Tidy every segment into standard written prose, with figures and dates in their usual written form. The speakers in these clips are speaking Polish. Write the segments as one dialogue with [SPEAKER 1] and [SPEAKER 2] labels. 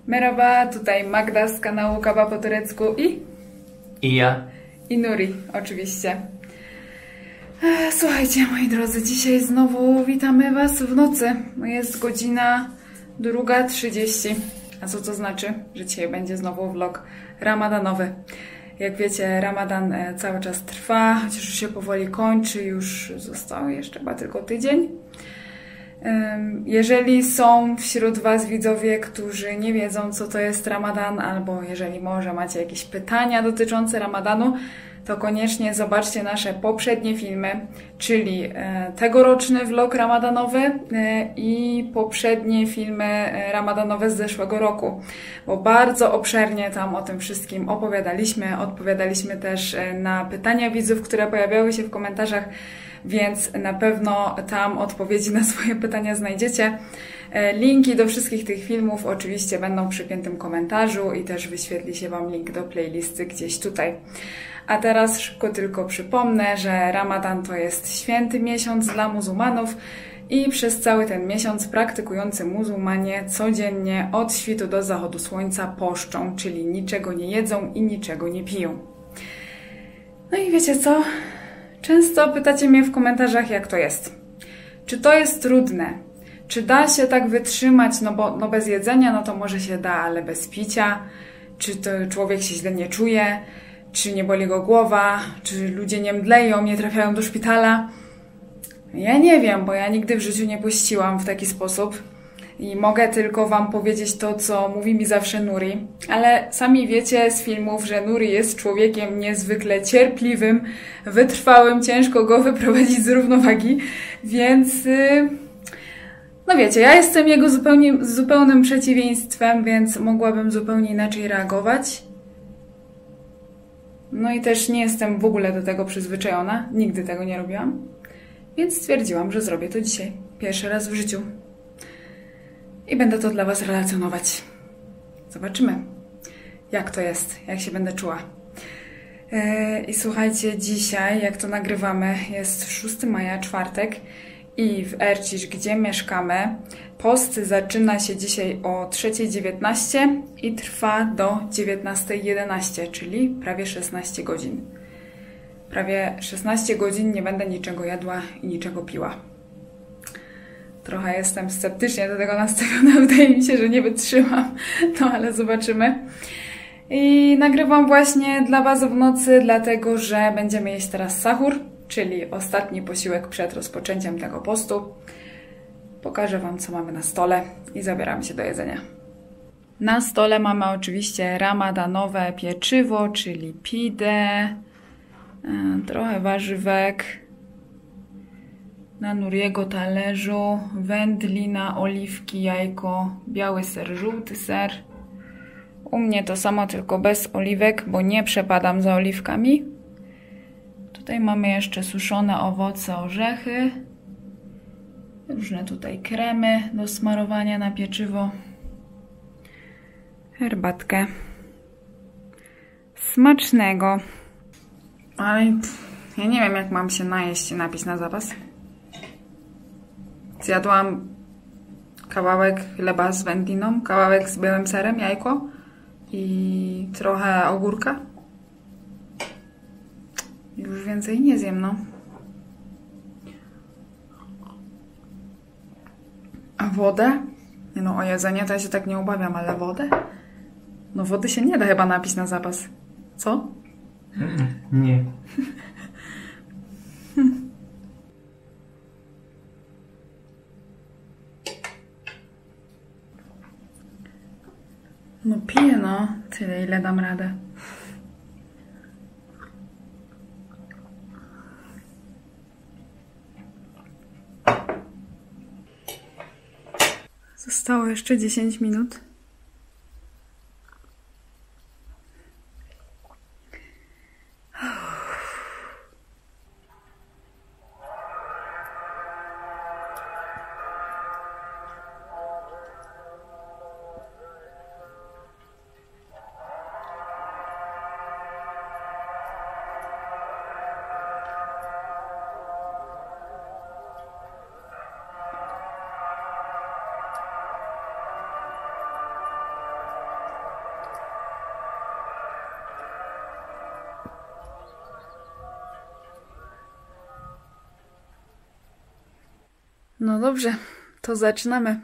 [SPEAKER 1] Merhaba, tutaj Magda z kanału Kawa po turecku
[SPEAKER 2] I ja.
[SPEAKER 1] I Nuri, oczywiście. Słuchajcie, moi drodzy, dzisiaj znowu witamy Was w nocy. Jest godzina 2:30. A co to znaczy? Że dzisiaj będzie znowu vlog ramadanowy. Jak wiecie, ramadan cały czas trwa, chociaż już się powoli kończy, już został jeszcze chyba tylko tydzień. Jeżeli są wśród Was widzowie, którzy nie wiedzą, co to jest ramadan, albo jeżeli może macie jakieś pytania dotyczące ramadanu, to koniecznie zobaczcie nasze poprzednie filmy, czyli tegoroczny vlog ramadanowy i poprzednie filmy ramadanowe z zeszłego roku, bo bardzo obszernie tam o tym wszystkim opowiadaliśmy, odpowiadaliśmy też na pytania widzów, które pojawiały się w komentarzach, więc na pewno tam odpowiedzi na swoje pytania znajdziecie. Linki do wszystkich tych filmów oczywiście będą w przypiętym komentarzu i też wyświetli się Wam link do playlisty gdzieś tutaj. A teraz szybko tylko przypomnę, że Ramadan to jest święty miesiąc dla muzułmanów i przez cały ten miesiąc praktykujący muzułmanie codziennie od świtu do zachodu słońca poszczą, czyli niczego nie jedzą i niczego nie piją. No i wiecie co? Często pytacie mnie w komentarzach, jak to jest. Czy to jest trudne? Czy da się tak wytrzymać? No bez jedzenia, no to może się da, ale bez picia? Czy to człowiek się źle nie czuje? Czy nie boli go głowa? Czy ludzie nie mdleją, nie trafiają do szpitala? Ja nie wiem, bo ja nigdy w życiu nie pościłam w taki sposób. I mogę tylko Wam powiedzieć to, co mówi mi zawsze Nuri. Ale sami wiecie z filmów, że Nuri jest człowiekiem niezwykle cierpliwym, wytrwałym, ciężko go wyprowadzić z równowagi. Więc, no wiecie, ja jestem jego zupełnym przeciwieństwem, więc mogłabym zupełnie inaczej reagować. No i też nie jestem w ogóle do tego przyzwyczajona. Nigdy tego nie robiłam. Więc stwierdziłam, że zrobię to dzisiaj. Pierwszy raz w życiu. I będę to dla Was relacjonować. Zobaczymy, jak to jest, jak się będę czuła. I słuchajcie, dzisiaj, jak to nagrywamy, jest 6 maja, czwartek i w Ercisz, gdzie mieszkamy, post zaczyna się dzisiaj o 3:19 i trwa do 19:11, czyli prawie 16 godzin. Prawie 16 godzin nie będę niczego jadła i niczego piła. Trochę jestem sceptycznie do tego nastawiona, wydaje mi się, że nie wytrzymam, no ale zobaczymy. I nagrywam właśnie dla Was w nocy, dlatego że będziemy jeść teraz sahur, czyli ostatni posiłek przed rozpoczęciem tego postu. Pokażę Wam, co mamy na stole i zabieramy się do jedzenia. Na stole mamy oczywiście ramadanowe pieczywo, czyli pidę, trochę warzywek. Na Nuriego talerzu wędlina, oliwki, jajko, biały ser, żółty ser. U mnie to samo, tylko bez oliwek, bo nie przepadam za oliwkami. Tutaj mamy jeszcze suszone owoce, orzechy. Różne tutaj kremy do smarowania na pieczywo. Herbatkę. Smacznego. Ale ja nie wiem, jak mam się najeść i napić na zapas. Zjadłam kawałek chleba z wędliną, kawałek z białym serem, jajko i trochę ogórka. Już więcej nie zjem, no. A wodę? Nie no, o jedzenie to ja się tak nie obawiam, ale wodę? No wody się nie da chyba napić na zapas. Co?
[SPEAKER 2] Nie.
[SPEAKER 1] No piję, no. Tyle, ile dam radę. Zostało jeszcze 10 minut. No dobrze, to zaczynamy.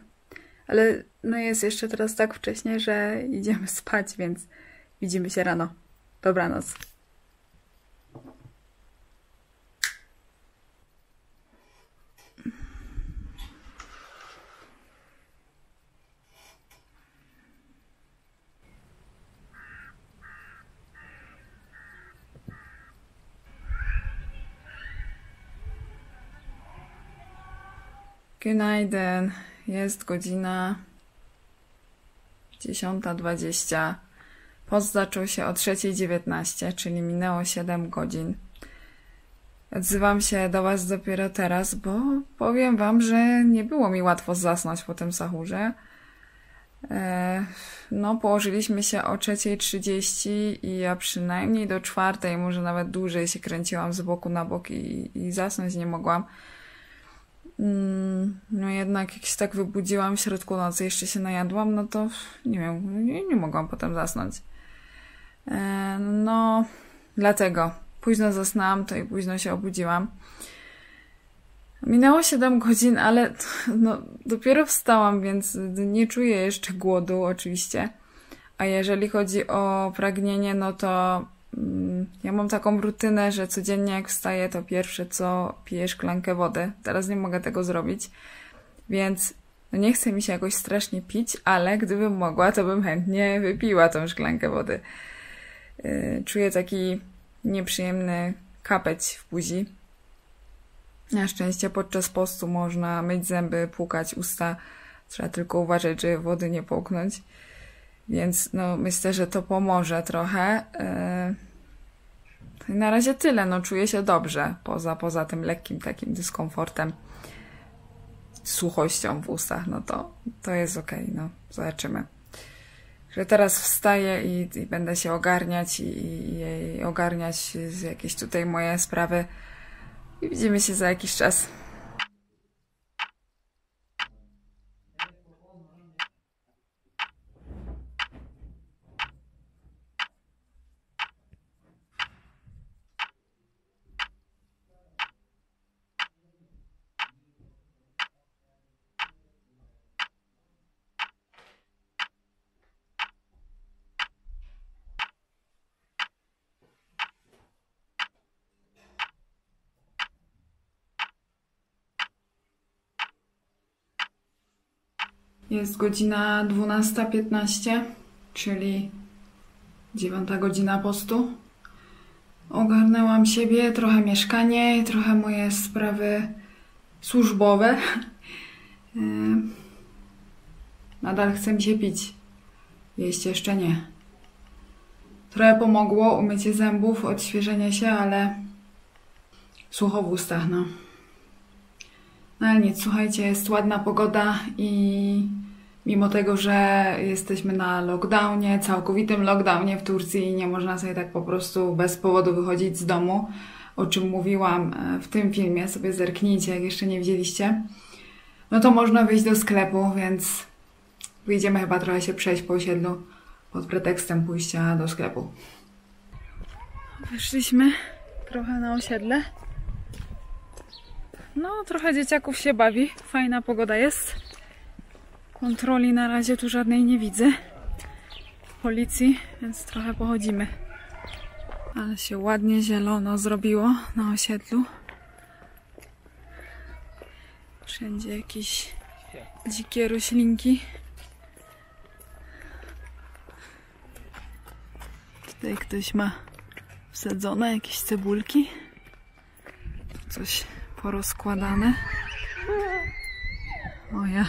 [SPEAKER 1] Ale no jest jeszcze teraz tak wcześnie, że idziemy spać, więc widzimy się rano. Dobranoc. Günaydın. Jest godzina 10:20. Post zaczął się o 3:19, czyli minęło 7 godzin. Odzywam się do Was dopiero teraz, bo powiem Wam, że nie było mi łatwo zasnąć po tym sahurze. No, położyliśmy się o 3:30 i ja przynajmniej do 4:00, może nawet dłużej się kręciłam z boku na bok i zasnąć nie mogłam. No jednak jak się tak wybudziłam w środku nocy, jeszcze się najadłam, no to nie wiem, nie mogłam potem zasnąć. No, dlatego późno zasnęłam, to i późno się obudziłam. Minęło 7 godzin, ale no, dopiero wstałam, więc nie czuję jeszcze głodu oczywiście. A jeżeli chodzi o pragnienie, no to ja mam taką rutynę, że codziennie jak wstaję, to pierwsze co piję szklankę wody. Teraz nie mogę tego zrobić, więc no nie chce mi się jakoś strasznie pić, ale gdybym mogła, to bym chętnie wypiła tą szklankę wody. Czuję taki nieprzyjemny kapeć w buzi. Na szczęście podczas postu można myć zęby, płukać usta. Trzeba tylko uważać, żeby wody nie połknąć. Więc no, myślę, że to pomoże trochę. Na razie tyle. No, czuję się dobrze. Poza tym lekkim takim dyskomfortem, suchością w ustach. No to jest okej. No, zobaczymy. Że teraz wstaję i będę się ogarniać i ogarniać jakieś tutaj moje sprawy. I widzimy się za jakiś czas. Jest godzina 12:15, czyli 9 godzina postu. Ogarnęłam siebie, trochę mieszkanie i trochę moje sprawy służbowe. Nadal chce mi się pić. Jeść jeszcze nie. Trochę pomogło umycie zębów, odświeżenie się, ale sucho w ustach, no. No ale nic, słuchajcie, jest ładna pogoda i mimo tego, że jesteśmy na lockdownie, całkowitym lockdownie w Turcji i nie można sobie tak po prostu bez powodu wychodzić z domu, o czym mówiłam w tym filmie, sobie zerknijcie, jak jeszcze nie widzieliście, no to można wyjść do sklepu, więc wyjdziemy chyba trochę się przejść po osiedlu pod pretekstem pójścia do sklepu. Wyszliśmy trochę na osiedle. No, trochę dzieciaków się bawi. Fajna pogoda jest. Kontroli na razie tu żadnej nie widzę. Policji, więc trochę pochodzimy. Ale się ładnie zielono zrobiło na osiedlu. Wszędzie jakieś dzikie roślinki. Tutaj ktoś ma wsadzone jakieś cebulki. Coś porozkładane. O ja.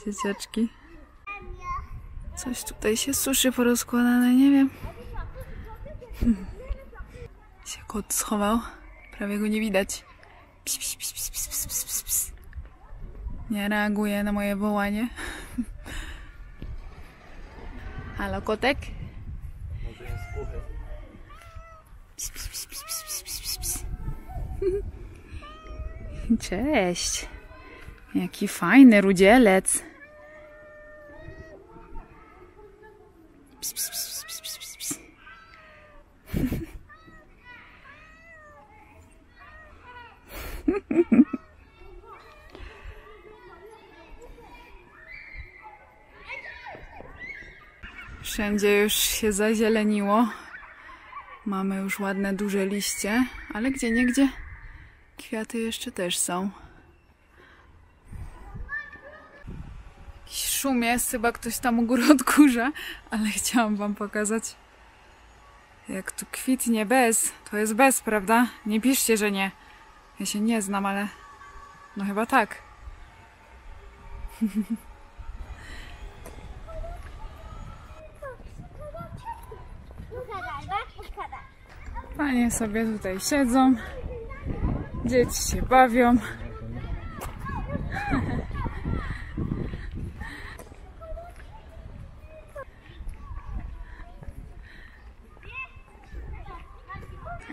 [SPEAKER 1] Dzieciaczki. Coś tutaj się suszy porozkładane, nie wiem. Się kot schował. Prawie go nie widać. Pis, pis, pis, pis, pis, pis, pis, pis. Nie reaguje na moje wołanie. Halo, kotek? Pis, pis, pis, pis, pis, pis, pis, pis. Cześć. Jaki fajny rudzielec. Pis, pis, pis, pis, pis, pis, pis. Wszędzie już się zazieleniło. Mamy już ładne, duże liście, ale gdzieniegdzie kwiaty jeszcze też są. Jakiś szum jest, chyba ktoś tam u góry odkurza, ale chciałam wam pokazać. Jak tu kwitnie bez, to jest bez, prawda? Nie piszcie, że nie. Ja się nie znam, ale no chyba tak. Panie sobie tutaj siedzą, dzieci się bawią.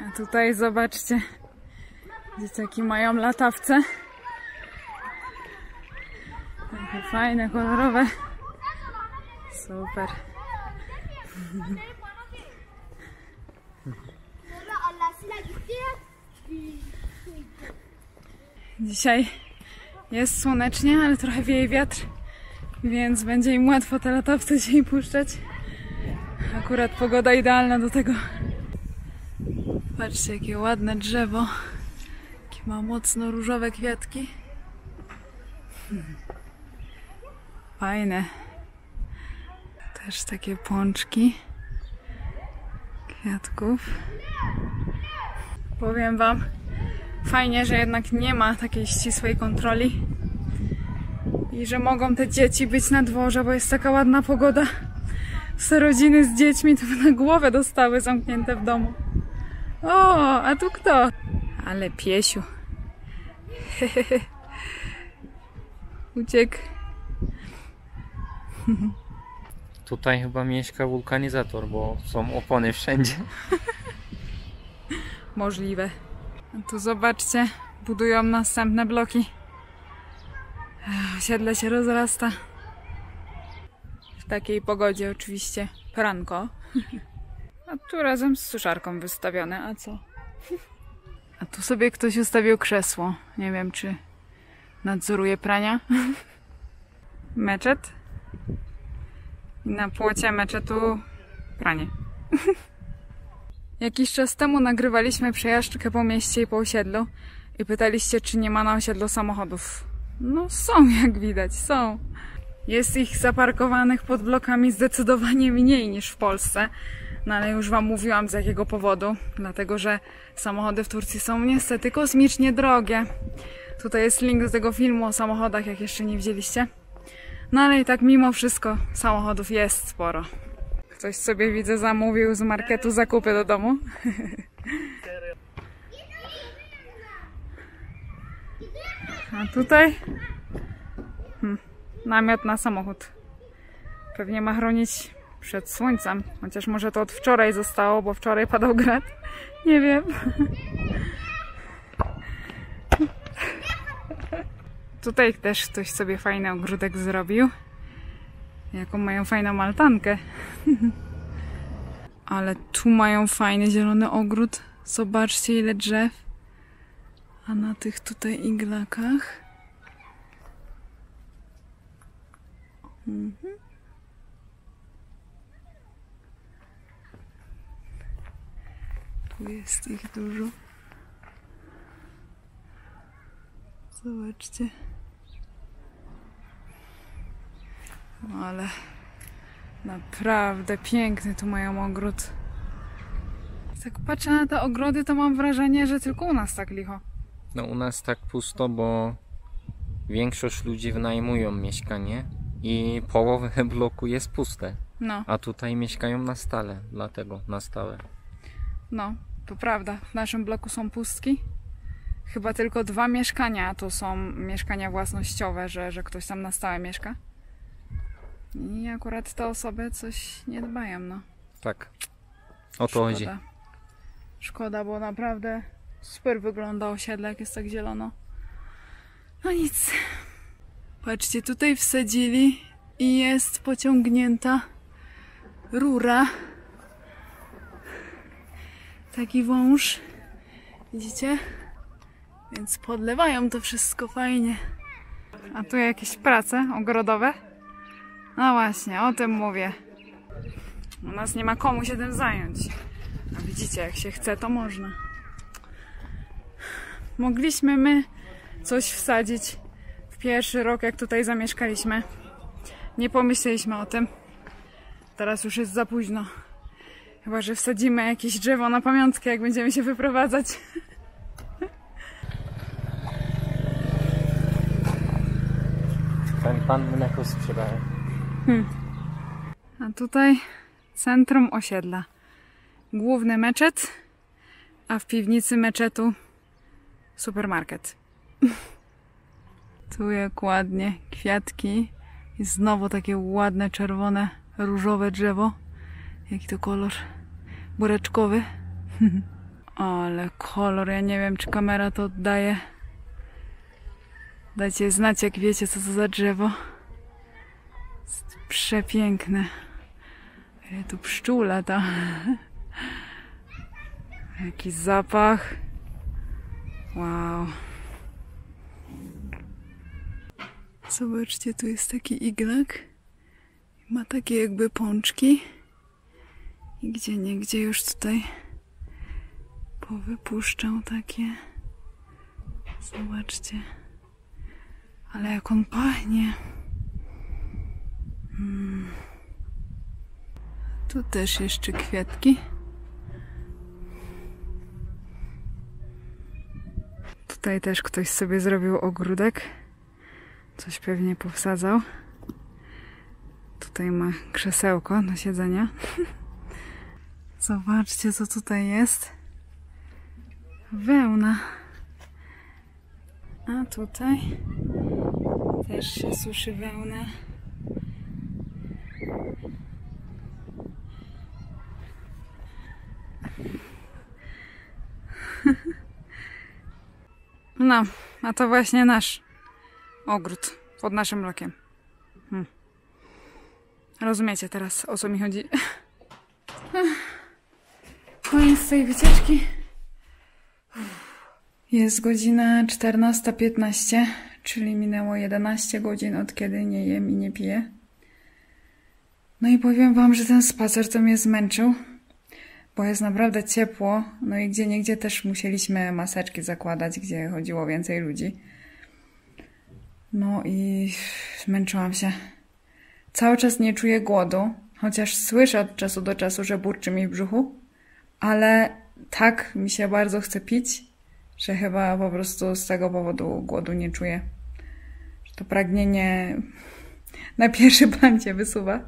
[SPEAKER 1] A tutaj zobaczcie, dzieciaki mają latawce. Takie fajne, kolorowe. Super. Dzisiaj jest słonecznie, ale trochę wieje wiatr, więc będzie im łatwo te latawce dzisiaj puszczać. Akurat pogoda idealna do tego. Patrzcie, jakie ładne drzewo. Jakie ma mocno różowe kwiatki. Fajne. Też takie pączki kwiatków. Powiem wam, fajnie, że jednak nie ma takiej ścisłej kontroli i że mogą te dzieci być na dworze, bo jest taka ładna pogoda. Te rodziny z dziećmi to by na głowę dostały zamknięte w domu. O, a tu kto? Ale piesiu. Uciekł.
[SPEAKER 2] Tutaj chyba mieszka wulkanizator, bo są opony wszędzie.
[SPEAKER 1] Możliwe. A tu zobaczcie, budują następne bloki. Osiedle się rozrasta. W takiej pogodzie oczywiście pranko. A tu razem z suszarką wystawione, a co? A tu sobie ktoś ustawił krzesło. Nie wiem, czy nadzoruje prania. Meczet. I na płocie meczetu pranie. Jakiś czas temu nagrywaliśmy przejażdżkę po mieście i po osiedlu i pytaliście, czy nie ma na osiedlu samochodów. No są, jak widać, są. Jest ich zaparkowanych pod blokami zdecydowanie mniej niż w Polsce. No ale już wam mówiłam z jakiego powodu. Dlatego, że samochody w Turcji są niestety kosmicznie drogie. Tutaj jest link do tego filmu o samochodach, jak jeszcze nie widzieliście. No ale i tak mimo wszystko samochodów jest sporo. Ktoś sobie, widzę, zamówił z marketu zakupy do domu. A tutaj namiot na samochód. Pewnie ma chronić przed słońcem. Chociaż może to od wczoraj zostało, bo wczoraj padał grad. Nie wiem. Tutaj też ktoś sobie fajny ogródek zrobił. Jaką mają fajną altankę. Ale tu mają fajny zielony ogród. Zobaczcie, ile drzew. A na tych tutaj iglakach. Tu jest ich dużo. Zobaczcie. No ale naprawdę piękny tu mają ogród. Jak patrzę na te ogrody, to mam wrażenie, że tylko u nas tak licho.
[SPEAKER 2] No u nas tak pusto, bo większość ludzi wynajmują mieszkanie i połowę bloku jest puste.
[SPEAKER 1] No.
[SPEAKER 2] A tutaj mieszkają na stale, dlatego na stałe.
[SPEAKER 1] No, to prawda. W naszym bloku są pustki. Chyba tylko 2 mieszkania to są mieszkania własnościowe, że ktoś tam na stałe mieszka. I akurat te osoby coś nie dbają, no.
[SPEAKER 2] Tak. O to chodzi.
[SPEAKER 1] Szkoda, bo naprawdę super wygląda osiedle, jak jest tak zielono. No nic. Patrzcie, tutaj wsadzili i jest pociągnięta rura. Taki wąż. Widzicie? Więc podlewają to wszystko fajnie. A tu jakieś prace ogrodowe? No właśnie, o tym mówię. U nas nie ma komu się tym zająć. A widzicie, jak się chce, to można. Mogliśmy my coś wsadzić w pierwszy rok, jak tutaj zamieszkaliśmy. Nie pomyśleliśmy o tym. Teraz już jest za późno. Chyba że wsadzimy jakieś drzewo na pamiątkę, jak będziemy się wyprowadzać.
[SPEAKER 2] Ten pan mleko sprzedaje.
[SPEAKER 1] A tutaj centrum osiedla. Główny meczet, a w piwnicy meczetu supermarket. Tu jak ładnie, kwiatki i znowu takie ładne, czerwone, różowe drzewo. Jaki to kolor bureczkowy. Ale kolor, ja nie wiem, czy kamera to oddaje. Dajcie znać, jak wiecie, co to za drzewo. Jest przepiękne. Tu pszczół lata. Jaki zapach. Wow. Zobaczcie, tu jest taki iglak. Ma takie jakby pączki. I gdzieniegdzie już tutaj powypuszczał takie. Zobaczcie. Ale jak on pachnie. Tu też jeszcze kwiatki. Tutaj też ktoś sobie zrobił ogródek. Coś pewnie powsadzał. Tutaj ma krzesełko do siedzenia. Zobaczcie, co tutaj jest. Wełna. A tutaj też się suszy wełna. No, a to właśnie nasz ogród pod naszym blokiem. Rozumiecie teraz, o co mi chodzi? Koniec tej wycieczki. Jest godzina 14:15, czyli minęło 11 godzin, od kiedy nie jem i nie piję. No i powiem wam, że ten spacer to mnie zmęczył, bo jest naprawdę ciepło. No i gdzieniegdzie też musieliśmy maseczki zakładać, gdzie chodziło więcej ludzi. No i zmęczyłam się. Cały czas nie czuję głodu, chociaż słyszę od czasu do czasu, że burczy mi w brzuchu, ale tak mi się bardzo chce pić, że chyba po prostu z tego powodu głodu nie czuję. Że to pragnienie na pierwszy plan się wysuwa.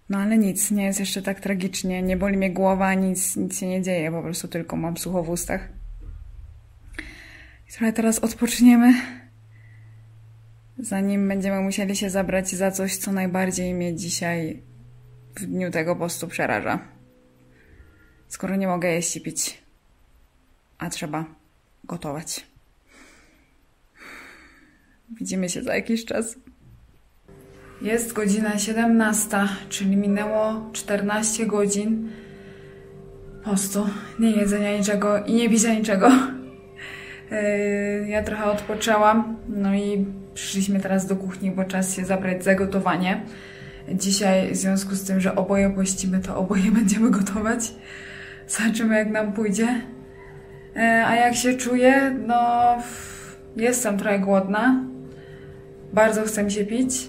[SPEAKER 1] No ale nic, nie jest jeszcze tak tragicznie, nie boli mnie głowa, nic się nie dzieje, po prostu tylko mam sucho w ustach. I trochę teraz odpoczniemy, zanim będziemy musieli się zabrać za coś, co najbardziej mnie dzisiaj w dniu tego postu przeraża. Skoro nie mogę jeść i pić, a trzeba gotować. Widzimy się za jakiś czas. Jest godzina 17, czyli minęło 14 godzin postu, nie jedzenia niczego i nie picia niczego. Ja trochę odpoczęłam, no i przyszliśmy teraz do kuchni, bo czas się zabrać za gotowanie. Dzisiaj w związku z tym, że oboje pościmy, to oboje będziemy gotować. Zobaczymy, jak nam pójdzie. A jak się czuję? No, jestem trochę głodna. Bardzo chce mi się pić,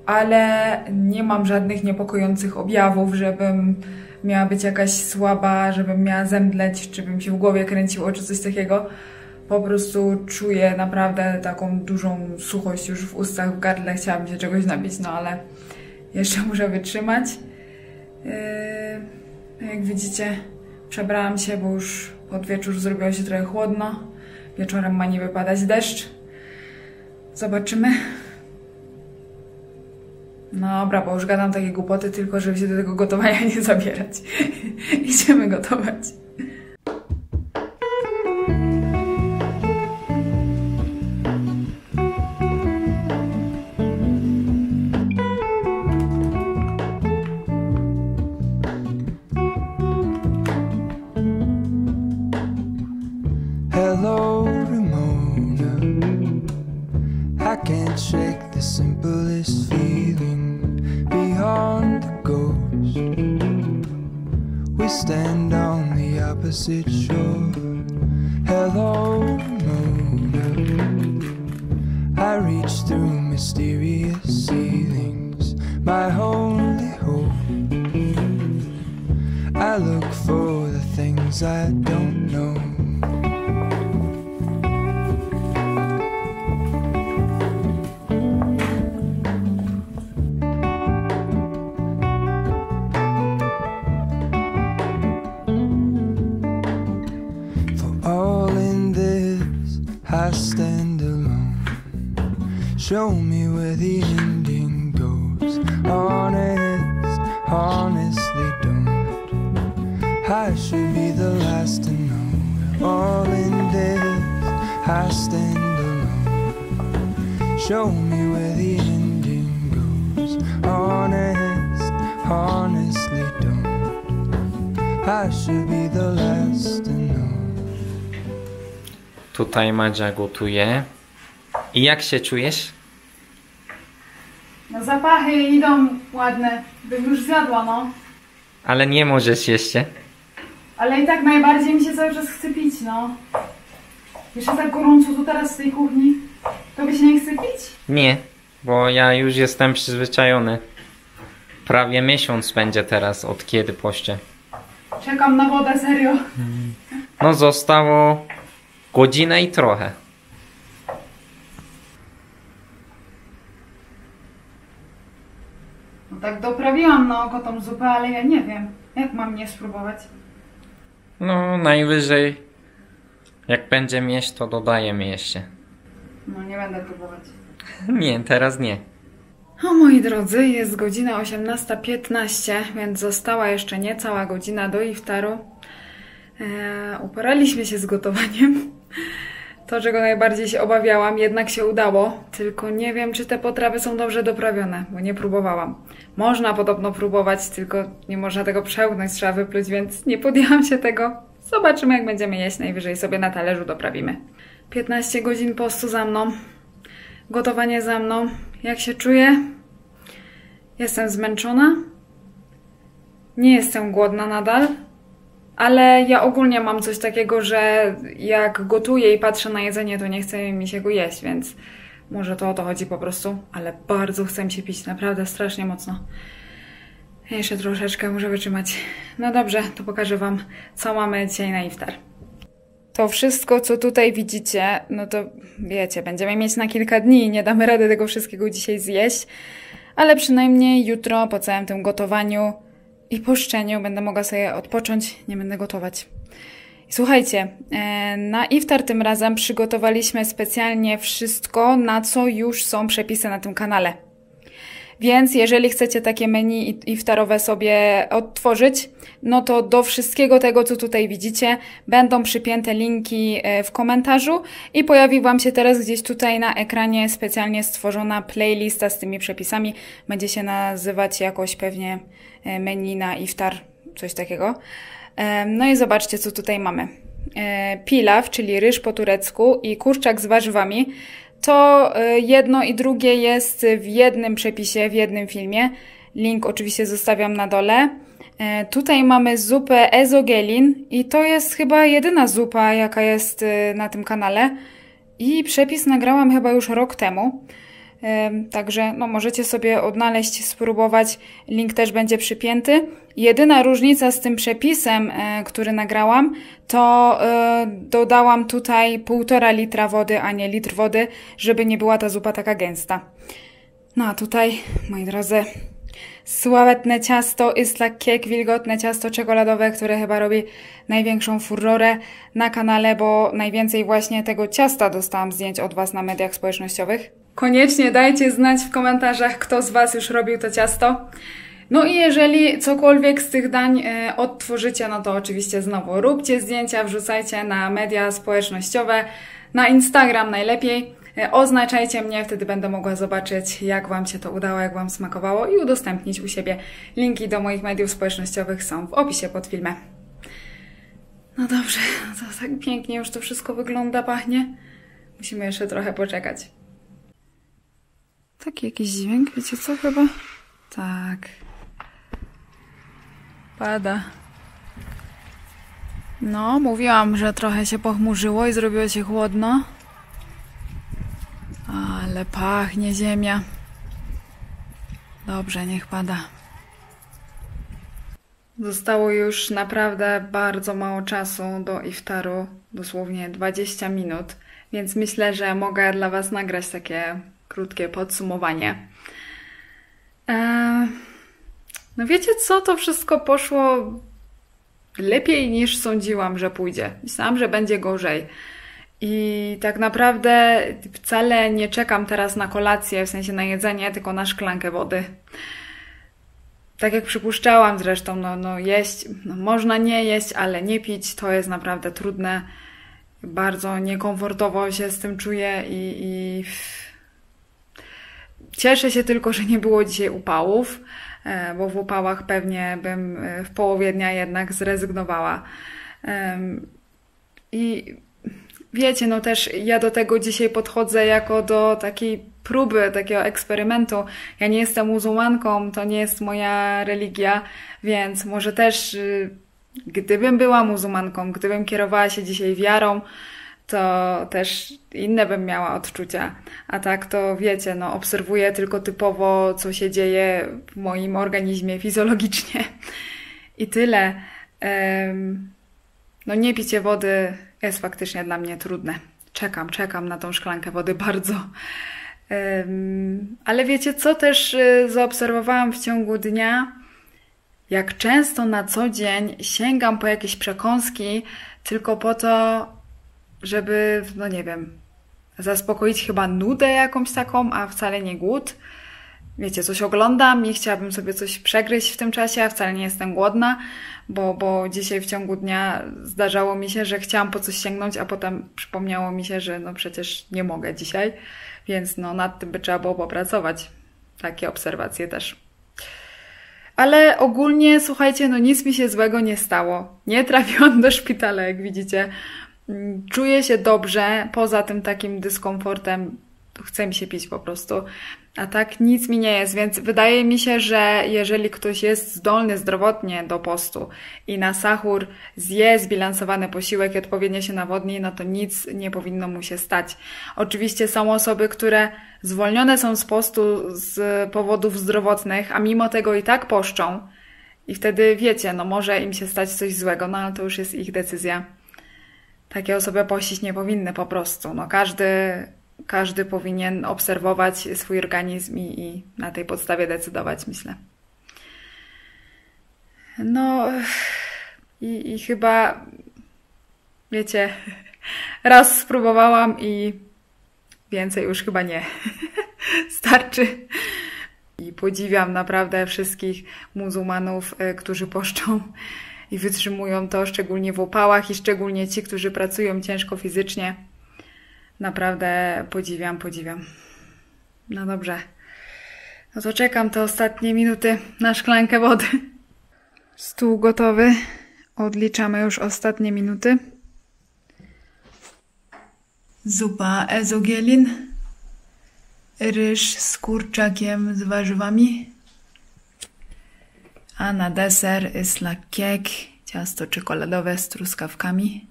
[SPEAKER 1] ale nie mam żadnych niepokojących objawów, żebym miała być jakaś słaba, żebym miała zemdleć, czy bym się w głowie kręciło, czy coś takiego. Po prostu czuję naprawdę taką dużą suchość już w ustach, w gardle. Chciałabym się czegoś napić, no ale jeszcze muszę wytrzymać. Jak widzicie, przebrałam się, bo już pod wieczór zrobiło się trochę chłodno. Wieczorem ma nie wypadać deszcz. Zobaczymy. No dobra, bo już gadam takie głupoty, tylko żeby się do tego gotowania nie zabierać. Idziemy gotować.
[SPEAKER 3] Hello, Ramona. I can't shake the simplest feeling beyond the ghost. we stand on the opposite shore. Hello, Mona. I reach through mysterious ceilings, my only hope. I look for the things I don't know. I stand alone. Show me where the ending goes. Honest, honestly don't. I should be the last to know. We're all in this. I stand alone. Show me where the ending goes. Honest, honestly don't. I should be the last to know.
[SPEAKER 2] Tutaj Madzia gotuje. I jak się czujesz?
[SPEAKER 1] No zapachy idą ładne. Bym już zjadła, no.
[SPEAKER 2] Ale nie możesz jeszcze.
[SPEAKER 1] Ale i tak najbardziej mi się cały czas chce pić, no. Jeszcze tak gorąco tu teraz w tej kuchni. To by się nie chce pić?
[SPEAKER 2] Nie, bo ja już jestem przyzwyczajony. Prawie miesiąc będzie teraz, od kiedy poście.
[SPEAKER 1] Czekam na wodę, serio.
[SPEAKER 2] No zostało godzinę i trochę.
[SPEAKER 1] No tak doprawiłam na oko tą zupę, ale ja nie wiem. Jak mam nie spróbować?
[SPEAKER 2] No najwyżej jak będziemy jeść, to dodajemy jeszcze.
[SPEAKER 1] No nie będę próbować.
[SPEAKER 2] Nie, teraz nie.
[SPEAKER 1] O moi drodzy, jest godzina 18:15, więc została jeszcze niecała godzina do iftaru. Uporaliśmy się z gotowaniem. To, czego najbardziej się obawiałam, jednak się udało. Tylko nie wiem, czy te potrawy są dobrze doprawione, bo nie próbowałam. Można podobno próbować, tylko nie można tego przełknąć, trzeba wypluć, więc nie podjęłam się tego. Zobaczymy, jak będziemy jeść. Najwyżej sobie na talerzu doprawimy. 15 godzin postu za mną. Gotowanie za mną. Jak się czuję? Jestem zmęczona. Nie jestem głodna nadal. Ale ja ogólnie mam coś takiego, że jak gotuję i patrzę na jedzenie, to nie chce mi się go jeść, więc może to o to chodzi po prostu. Ale bardzo chcę się pić, naprawdę strasznie mocno. Jeszcze troszeczkę muszę wytrzymać. No dobrze, to pokażę wam, co mamy dzisiaj na iftar. To wszystko, co tutaj widzicie, no to wiecie, będziemy mieć na kilka dni, nie damy rady tego wszystkiego dzisiaj zjeść, ale przynajmniej jutro po całym tym gotowaniu i poszczeniu będę mogła sobie odpocząć, nie będę gotować. Słuchajcie, na iftar tym razem przygotowaliśmy specjalnie wszystko, na co już są przepisy na tym kanale. Więc jeżeli chcecie takie menu iftarowe sobie odtworzyć, no to do wszystkiego tego, co tutaj widzicie, będą przypięte linki w komentarzu i pojawi wam się teraz gdzieś tutaj na ekranie specjalnie stworzona playlista z tymi przepisami. Będzie się nazywać jakoś pewnie menu na iftar, coś takiego. No i zobaczcie, co tutaj mamy. Pilaw, czyli ryż po turecku i kurczak z warzywami. To jedno i drugie jest w jednym przepisie, w jednym filmie. Link oczywiście zostawiam na dole. Tutaj mamy zupę ezogelin i to jest chyba jedyna zupa, jaka jest na tym kanale. I przepis nagrałam chyba już rok temu. Także no, możecie sobie odnaleźć, spróbować. Link też będzie przypięty. Jedyna różnica z tym przepisem, który nagrałam, to dodałam tutaj 1,5 litra wody, a nie litr wody, żeby nie była ta zupa taka gęsta. No a tutaj, moi drodzy, sławetne ciasto Islak Cake, wilgotne ciasto czekoladowe, które chyba robi największą furorę na kanale, bo najwięcej właśnie tego ciasta dostałam zdjęć od was na mediach społecznościowych. Koniecznie dajcie znać w komentarzach, kto z was już robił to ciasto. No i jeżeli cokolwiek z tych dań odtworzycie, no to oczywiście znowu róbcie zdjęcia, wrzucajcie na media społecznościowe, na Instagram najlepiej. Oznaczajcie mnie, wtedy będę mogła zobaczyć, jak wam się to udało, jak wam smakowało i udostępnić u siebie. Linki do moich mediów społecznościowych są w opisie pod filmem. No dobrze, to tak pięknie już to wszystko wygląda, pachnie. Musimy jeszcze trochę poczekać. Taki jakiś dźwięk, wiecie co chyba? Tak. Pada. No, mówiłam, że trochę się pochmurzyło i zrobiło się chłodno. Ale pachnie ziemia. Dobrze, niech pada. Zostało już naprawdę bardzo mało czasu do iftaru, dosłownie 20 minut, więc myślę, że mogę dla Was nagrać takie krótkie podsumowanie. No wiecie co, to wszystko poszło lepiej niż sądziłam, że pójdzie. Myślałam, że będzie gorzej. I tak naprawdę wcale nie czekam teraz na kolację, w sensie na jedzenie, tylko na szklankę wody. Tak jak przypuszczałam zresztą, no jeść, no można nie jeść, ale nie pić, to jest naprawdę trudne. Bardzo niekomfortowo się z tym czuję i cieszę się tylko, że nie było dzisiaj upałów, bo w upałach pewnie bym w połowie dnia jednak zrezygnowała. I wiecie, no też ja do tego dzisiaj podchodzę jako do takiej próby, takiego eksperymentu. Ja nie jestem muzułmanką, to nie jest moja religia, więc może też gdybym była muzułmanką, gdybym kierowała się dzisiaj wiarą, to też inne bym miała odczucia. A tak to wiecie, no obserwuję tylko typowo, co się dzieje w moim organizmie fizjologicznie. I tyle. No nie picie wody jest faktycznie dla mnie trudne. Czekam na tą szklankę wody bardzo. Ale wiecie co też zaobserwowałam w ciągu dnia? Jak często na co dzień sięgam po jakieś przekąski tylko po to, żeby, no nie wiem, zaspokoić chyba nudę jakąś taką, a wcale nie głód. Wiecie, coś oglądam i chciałabym sobie coś przegryźć w tym czasie, a wcale nie jestem głodna, bo dzisiaj w ciągu dnia zdarzało mi się, że chciałam po coś sięgnąć, a potem przypomniało mi się, że no przecież nie mogę dzisiaj, więc no nad tym by trzeba było popracować. Takie obserwacje też. Ale ogólnie, słuchajcie, no nic mi się złego nie stało. Nie trafiłam do szpitala, jak widzicie. Czuję się dobrze, poza tym takim dyskomfortem chce mi się pić po prostu. A tak nic mi nie jest, więc wydaje mi się, że jeżeli ktoś jest zdolny zdrowotnie do postu i na sahur zje zbilansowany posiłek i odpowiednio się nawodni, no to nic nie powinno mu się stać. Oczywiście są osoby, które zwolnione są z postu z powodów zdrowotnych, a mimo tego i tak poszczą. I wtedy wiecie, no może im się stać coś złego, no ale to już jest ich decyzja. Takie osoby pościć nie powinny po prostu. No każdy powinien obserwować swój organizm i na tej podstawie decydować, myślę. No i chyba, wiecie, raz spróbowałam i więcej już chyba nie. Starczy. I podziwiam naprawdę wszystkich muzułmanów, którzy poszczą i wytrzymują to, szczególnie w upałach i szczególnie ci, którzy pracują ciężko fizycznie. Naprawdę podziwiam. No dobrze. No to czekam te ostatnie minuty na szklankę wody. Stół gotowy. Odliczamy już ostatnie minuty. Zupa ezogelin. Ryż z kurczakiem z warzywami. A na deser isla cake, ciasto czekoladowe z truskawkami.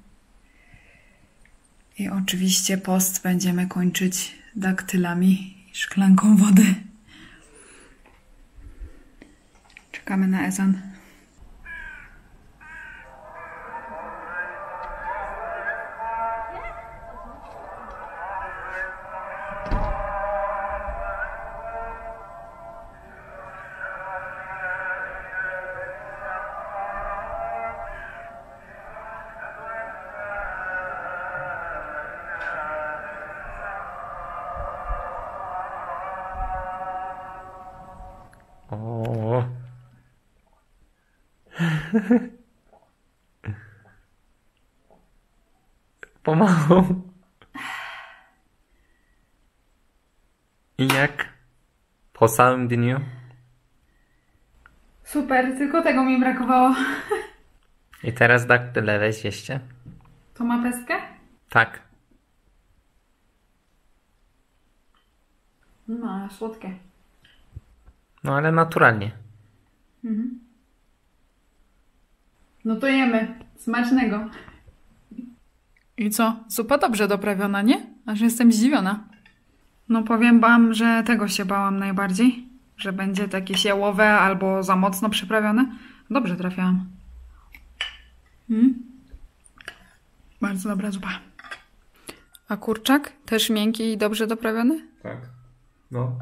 [SPEAKER 1] I oczywiście post będziemy kończyć daktylami i szklanką wody. Czekamy na ezan.
[SPEAKER 2] O. Pomału. I jak? Po całym dniu?
[SPEAKER 1] Super, tylko tego mi brakowało.
[SPEAKER 2] I teraz daktyle weź jeszcze?
[SPEAKER 1] To ma pestkę?
[SPEAKER 2] Tak.
[SPEAKER 1] No, słodkie.
[SPEAKER 2] No ale naturalnie.
[SPEAKER 1] No to jemy. Smacznego. I co? Zupa dobrze doprawiona, nie? Aż jestem zdziwiona. No powiem wam, że tego się bałam najbardziej. Że będzie takie siełowe albo za mocno przyprawione. Dobrze trafiałam. Bardzo dobra zupa. A kurczak? Też miękki i dobrze doprawiony?
[SPEAKER 2] Tak. No.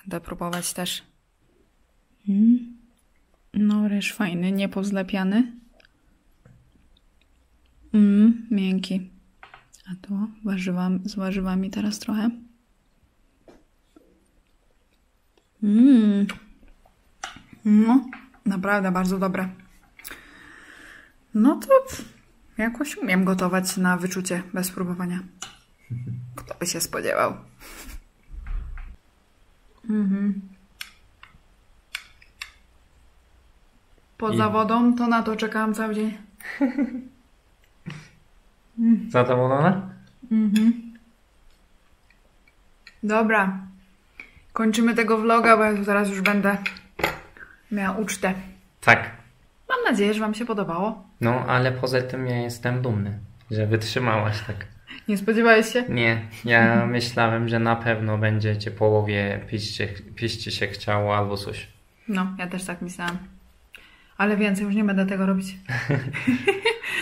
[SPEAKER 1] Będę próbować też. No ryż fajny, nie pozlepiany. Miękki. A tu z warzywami teraz trochę. No, naprawdę bardzo dobre. No to jakoś umiem gotować na wyczucie bez próbowania. Kto by się spodziewał? Poza wodą to na to czekałam cały dzień.
[SPEAKER 2] Zadowolona?
[SPEAKER 1] Dobra. Kończymy tego vloga, bo ja zaraz już będę miała ucztę.
[SPEAKER 2] Tak.
[SPEAKER 1] Mam nadzieję, że wam się podobało.
[SPEAKER 2] No, ale poza tym ja jestem dumny, że wytrzymałaś tak.
[SPEAKER 1] Nie spodziewałeś się?
[SPEAKER 2] Nie, ja myślałem, że na pewno będziecie połowie pić się chciało albo coś.
[SPEAKER 1] No, ja też tak myślałam. Ale więcej już nie będę tego robić.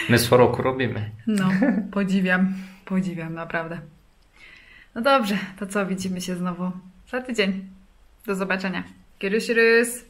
[SPEAKER 2] My co roku robimy.
[SPEAKER 1] No, podziwiam naprawdę. No dobrze, to co, widzimy się znowu za tydzień. Do zobaczenia. Kieruś rys.